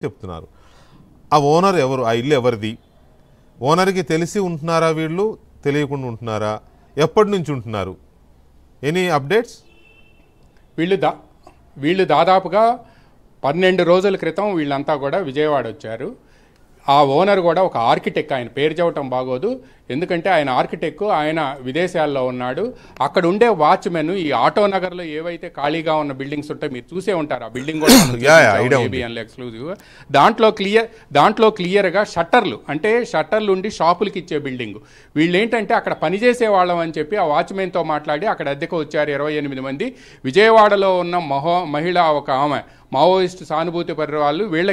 చెప్తున్నారు. ఆ ఓనర్ ఎవరు? ఆ ఇల్లు ఎవరిది? ఓనర్కి తెలిసి ఉంటున్నారా వీళ్ళు, తెలియకుండా ఉంటున్నారా? ఎప్పటి నుంచి ఉంటున్నారు? Any updates? వీళ్ళు దాదాపుగా 12 రోజుల క్రితం వీళ్ళంతా కూడా విజయవాడ వచ్చారు. ఆ ఓనర్ కూడా ఒక ఆర్కిటెక్ట్, ఆయన పేరు చెప్పటం బాగోదు, ఎందుకంటే ఆయన ఆర్కిటెక్ట్, ఆయన విదేశాల్లో ఉన్నాడు. అక్కడ ఉండే వాచ్మెన్ ఈ ఆటో నగర్లో ఏవైతే ఖాళీగా ఉన్న బిల్డింగ్స్ ఉంటాయి మీరు చూసే ఉంటారు. ఆ బిల్డింగ్ కూడా ఎక్స్క్లూజివ్. దాంట్లో క్లియర్గా షట్టర్లు, అంటే షట్టర్లు ఉండి షాపులకి ఇచ్చే బిల్డింగ్. వీళ్ళు ఏంటంటే అక్కడ పనిచేసే వాళ్ళం అని చెప్పి ఆ వాచ్మెన్తో మాట్లాడి అక్కడ అద్దెకు వచ్చారు 28 మంది. విజయవాడలో ఉన్న మహిళ ఒక ఆమె మావోయిస్టు సానుభూతి పరి వాళ్ళు వీళ్ళ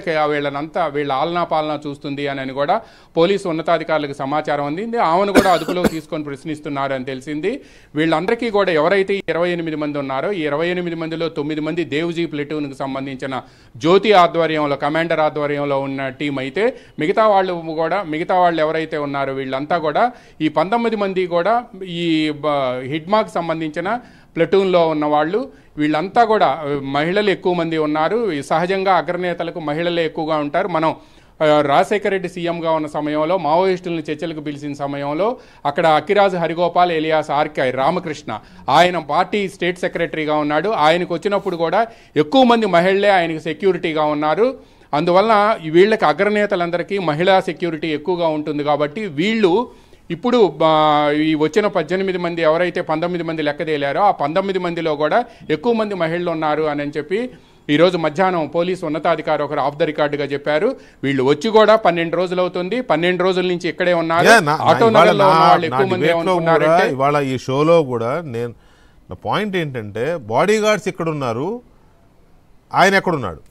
ఆలనా పాలనా చూస్తుంది అని కూడా పోలీసు ఉన్నతాధికారులకు సమాచారం అందింది. ఆమెను కూడా అదుపులో తీసుకొని ప్రశ్నిస్తున్నారు అని తెలిసింది. వీళ్ళందరికీ కూడా ఎవరైతే 28 మంది ఉన్నారో ఈ 28 మందిలో 9 మంది దేవ్జీ ప్లెటూన్కి సంబంధించిన జ్యోతి ఆధ్వర్యంలో, కమాండర్ ఆధ్వర్యంలో ఉన్న టీం అయితే మిగతా వాళ్ళు ఎవరైతే ఉన్నారో వీళ్ళంతా కూడా ఈ 19 మంది కూడా ఈ హిడ్మాకి సంబంధించిన ప్లటూన్లో ఉన్న వాళ్ళు. వీళ్ళంతా కూడా మహిళలు ఎక్కువ మంది ఉన్నారు. సహజంగా అగ్రనేతలకు మహిళలే ఎక్కువగా ఉంటారు. మనం రాజశేఖర రెడ్డి సీఎంగా ఉన్న సమయంలో మావోయిస్టులను చర్చలకు పిలిచిన సమయంలో అక్కడ అక్కిరాజు హరిగోపాల్ ఎలియాస్ ఆర్కే రామకృష్ణ, ఆయన పార్టీ స్టేట్ సెక్రటరీగా ఉన్నాడు. ఆయనకు వచ్చినప్పుడు కూడా ఎక్కువ మంది మహిళలే ఆయనకు సెక్యూరిటీగా ఉన్నారు. అందువలన వీళ్ళకి అగ్రనేతలందరికీ మహిళా సెక్యూరిటీ ఎక్కువగా ఉంటుంది. కాబట్టి వీళ్ళు ఇప్పుడు ఈ వచ్చిన 18 మంది ఎవరైతే 19 మంది లెక్క తేలారో ఆ 19 మందిలో కూడా ఎక్కువ మంది మహిళలు ఉన్నారు అని చెప్పి ఈరోజు మధ్యాహ్నం పోలీసు ఉన్నతాధికారి ఒకరు ఆఫ్ ద రికార్డుగా చెప్పారు. వీళ్ళు వచ్చి కూడా 12 రోజులు అవుతుంది. 12 రోజుల నుంచి ఇక్కడే ఉన్నారు. ఆటో నగర్లో ఉన్న వాళ్ళు ఎక్కువ మంది ఏమనుకున్నారంటే ఇవాళ ఈ షోలో కూడా నా పాయింట్ ఏంటంటే బాడీ గార్డ్స్ ఇక్కడ ఉన్నారు, ఆయన ఎక్కడున్నాడు?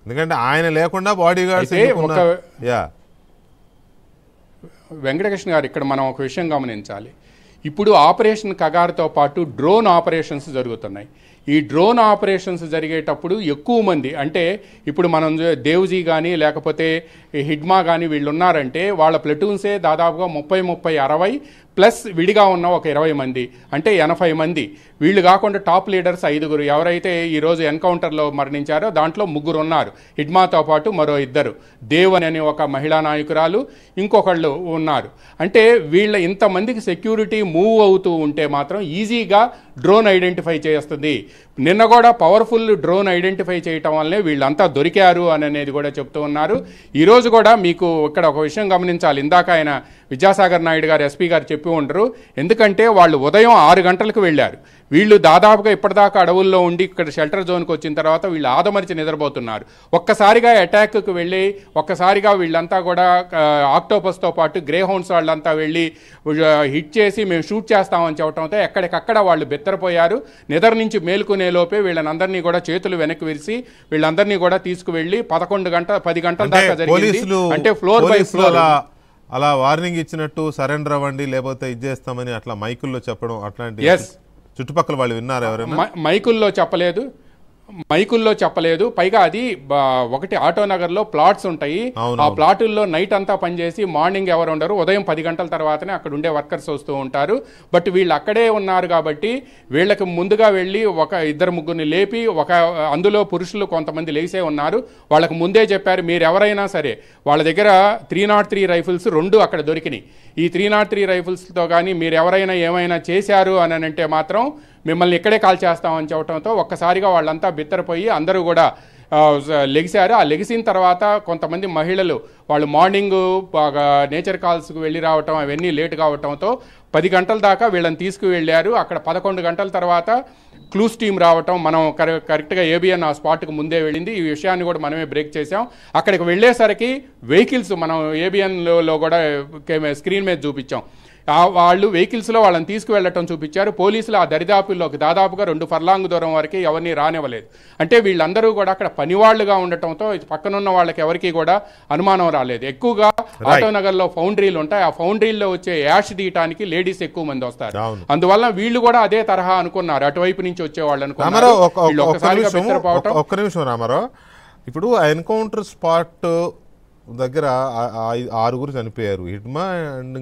ఎందుకంటే ఆయన లేకుండా బాడీ గార్డ్స్ వెంకటకృష్ణ గారు, ఇక్కడ మనం ఒక విషయం గమనించాలి. ఇప్పుడు ఆపరేషన్ కగారుతో పాటు డ్రోన్ ఆపరేషన్స్ జరుగుతున్నాయి. ఈ డ్రోన్ ఆపరేషన్స్ జరిగేటప్పుడు ఎక్కువ మంది, అంటే ఇప్పుడు మనం దేవ్జీ కానీ లేకపోతే హిడ్మా కానీ వీళ్ళు ఉన్నారంటే వాళ్ళ ప్లటూన్సే దాదాపుగా 30-60 ప్లస్ విడిగా ఉన్న ఒక 20 మంది, అంటే 80 మంది. వీళ్ళు కాకుండా టాప్ లీడర్స్ 5 ఎవరైతే ఈరోజు ఎన్కౌంటర్లో మరణించారో దాంట్లో 3 ఉన్నారు. హిడ్మాతో పాటు మరో 2, దేవ్ అనే ఒక మహిళా నాయకురాలు, ఇంకొకళ్ళు ఉన్నారు. అంటే వీళ్ళ ఇంతమందికి సెక్యూరిటీ మూవ్ అవుతూ ఉంటే మాత్రం ఈజీగా డ్రోన్ ఐడెంటిఫై చేస్తుంది. నిన్న కూడా పవర్ఫుల్ డ్రోన్ ఐడెంటిఫై చేయటం వల్లే వీళ్ళంతా దొరికారు అనేది కూడా చెప్తూ ఉన్నారు. ఈరోజు కూడా మీకు ఇక్కడ ఒక విషయం గమనించాలి. ఇందాక ఆయన విద్యాసాగర్ నాయుడు గారు ఎస్పీ గారు చెప్పి ఉండరు. ఎందుకంటే వాళ్ళు ఉదయం 6 గంటలకు వెళ్ళారు. వీళ్ళు దాదాపుగా ఇప్పటిదాకా అడవుల్లో ఉండి ఇక్కడ షెల్టర్ జోన్కి వచ్చిన తర్వాత వీళ్ళు ఆదమరిచి నిద్రపోతున్నారు. ఒక్కసారిగా అటాక్కి వెళ్ళి ఒక్కసారిగా వీళ్ళంతా కూడా ఆక్టోపస్తో పాటు గ్రే హౌండ్స్ వాళ్ళంతా వెళ్ళి హిట్ చేసి మేము షూట్ చేస్తామని చెప్పడంతో ఎక్కడికక్కడ వాళ్ళు బెత్తరపోయారు. నిద్ర నుంచి మేలుకునే లోపే వీళ్ళనందరినీ కూడా చేతులు వెనక్కి విరిసి వీళ్ళందరినీ కూడా తీసుకువెళ్ళి 10 గంటల దాకా జరిగింది. అంటే ఫ్లోర్ బై ఫ్లోర్ అలా వార్నింగ్ ఇచ్చినట్టు సరెండర్ అవ్వండి లేకపోతే ఇది చేస్తామని అట్లా మైకుల్లో చెప్పడం అట్లాంటి చుట్టుపక్కల వాళ్ళు విన్నారు? ఎవరైనా మైకుల్లో చెప్పలేదు. పైగా అది ఒకటి ఆటో నగర్లో ప్లాట్స్ ఉంటాయి. ఆ ప్లాటుల్లో నైట్ అంతా పనిచేసి మార్నింగ్ ఎవరు ఉండరు, ఉదయం 10 గంటల తర్వాతనే అక్కడ ఉండే వర్కర్స్ వస్తూ ఉంటారు. బట్ వీళ్ళు అక్కడే ఉన్నారు కాబట్టి వీళ్ళకి ముందుగా వెళ్ళి ఒక 2-3 లేపి అందులో పురుషులు కొంతమంది లేసే ఉన్నారు. వాళ్ళకు ముందే చెప్పారు మీరు ఎవరైనా సరే, వాళ్ళ దగ్గర 303 రైఫిల్స్ 2 అక్కడ దొరికినాయి. ఈ 303 రైఫిల్స్తో కానీ మీరు ఎవరైనా ఏమైనా చేశారు అని అంటే మాత్రం మిమ్మల్ని ఇక్కడే కాల్ చేస్తామని చెప్పడంతో ఒక్కసారిగా వాళ్ళంతా బిత్తరపోయి అందరూ కూడా లెగిశారు. ఆ లెగిసిన తర్వాత కొంతమంది మహిళలు వాళ్ళు మార్నింగ్ నేచర్ కాల్స్కి వెళ్ళి రావటం అవన్నీ లేట్ కావటంతో 10 గంటల దాకా వీళ్ళని తీసుకువెళ్ళారు. అక్కడ 11 గంటల తర్వాత క్లూస్ టీం రావటం, మనం కరెక్ట్గా ఏబిఎన్ ఆ స్పాట్కి ముందే వెళ్ళింది. ఈ విషయాన్ని కూడా మనమే బ్రేక్ చేసాం. అక్కడికి వెళ్ళేసరికి వెహికల్స్ మనం ఏబిఎన్లో కూడా స్క్రీన్ మీద చూపించాం. వాళ్ళు వెహికల్స్లో వాళ్ళని తీసుకువెళ్ళటం చూపించారు. పోలీసులు ఆ దరిదాపుల్లోకి దాదాపుగా 2 ఫర్లాంగ్ దూరం వరకు ఎవరిని రానివ్వలేదు. అంటే వీళ్ళందరూ కూడా అక్కడ పనివాళ్లుగా ఉండటంతో పక్కనున్న వాళ్ళకి ఎవరికి కూడా అనుమానం రాలేదు. ఎక్కువగా ఆటో నగర్లో ఫౌండరీలు ఉంటాయి. ఆ ఫౌండరీల్లో వచ్చే యాష్ తీయటానికి లేడీస్ ఎక్కువ మంది వస్తారు. అందువల్ల వీళ్ళు కూడా అదే తరహా అనుకున్నారు, అటువైపు నుంచి వచ్చేవాళ్ళు అనుకున్నారు. ఒక్క నిమిషం రామారావు, ఇప్పుడు ఎన్కౌంటర్ స్పాట్ దగ్గర 6 చనిపోయారు. హిడ్మా అండ్